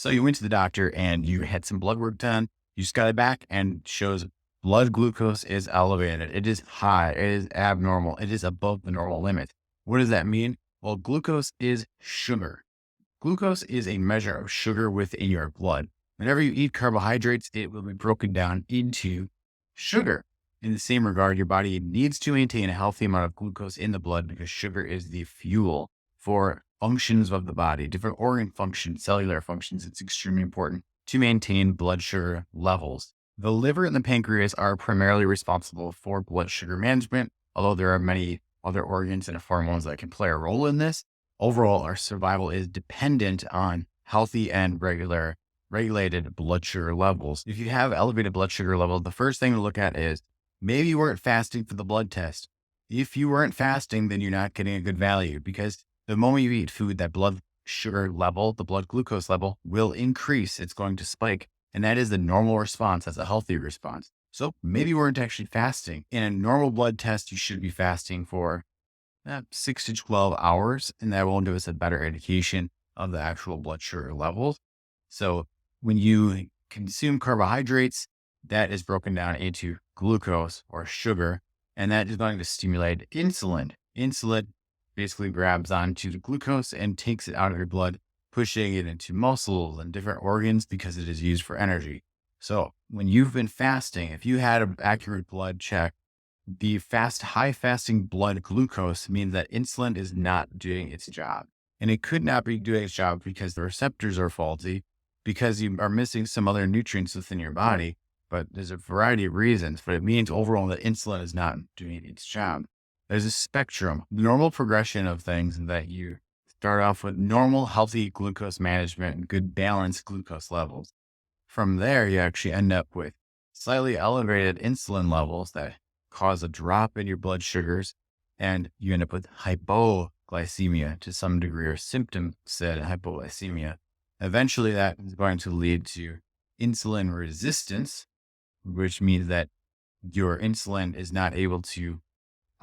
So you went to the doctor and you had some blood work done. You just got it back and it shows blood glucose is elevated. It is high. It is abnormal. It is above the normal limit. What does that mean? Well, glucose is sugar. Glucose is a measure of sugar within your blood. Whenever you eat carbohydrates, it will be broken down into sugar. In the same regard, your body needs to maintain a healthy amount of glucose in the blood because sugar is the fuel for functions of the body, different organ functions, cellular functions. It's extremely important to maintain blood sugar levels. The liver and the pancreas are primarily responsible for blood sugar management, although there are many other organs and hormones that can play a role in this. Overall, our survival is dependent on healthy and regulated blood sugar levels. If you have elevated blood sugar levels, the first thing to look at is maybe you weren't fasting for the blood test. If you weren't fasting, then you're not getting a good value because the moment you eat food, that blood sugar level, the blood glucose level will increase. It's going to spike. And that is the normal response. That's a healthy response. So maybe you weren't actually fasting. In a normal blood test, you should be fasting for 6 to 12 hours, and that will give us a better indication of the actual blood sugar levels. So when you consume carbohydrates, that is broken down into glucose or sugar, and that is going to stimulate insulin. Insulin basically grabs onto the glucose and takes it out of your blood, pushing it into muscles and different organs because it is used for energy. So when you've been fasting, if you had an accurate blood check, the high fasting blood glucose means that insulin is not doing its job. And it could not be doing its job because the receptors are faulty, because you are missing some other nutrients within your body. But there's a variety of reasons, but it means overall that insulin is not doing its job. There's a spectrum, normal progression of things that you start off with normal, healthy glucose management and good balanced glucose levels. From there, you actually end up with slightly elevated insulin levels that cause a drop in your blood sugars, and you end up with hypoglycemia to some degree, or symptom said hypoglycemia. Eventually, that is going to lead to insulin resistance, which means that your insulin is not able to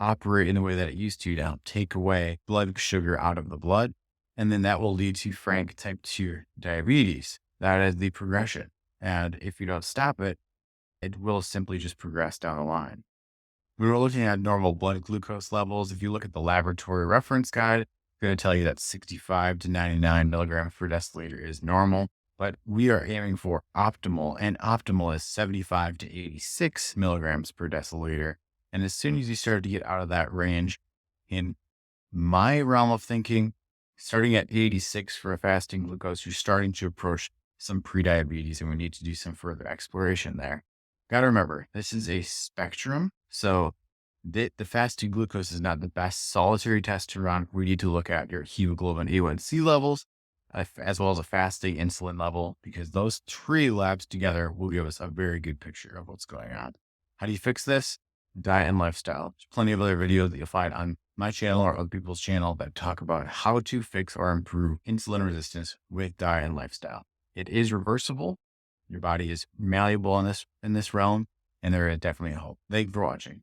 operate in the way that it used to help take away blood sugar out of the blood. And then that will lead to frank type 2 diabetes. That is the progression. And if you don't stop it, it will simply just progress down the line. We were looking at normal blood glucose levels. If you look at the laboratory reference guide, it's going to tell you that 65 to 99 milligrams per deciliter is normal, but we are aiming for optimal, and optimal is 75 to 86 milligrams per deciliter. And as soon as you start to get out of that range, in my realm of thinking, starting at 86 for a fasting glucose, you're starting to approach some prediabetes, and we need to do some further exploration there. Got to remember, this is a spectrum. So the fasting glucose is not the best solitary test to run. We need to look at your hemoglobin A1C levels, as well as a fasting insulin level, because those three labs together will give us a very good picture of what's going on. How do you fix this? Diet and lifestyle. There's plenty of other videos that you'll find on my channel or other people's channel that talk about how to fix or improve insulin resistance with diet and lifestyle. It is reversible. Your body is malleable in this realm, and there is definitely a hope. Thank you for watching.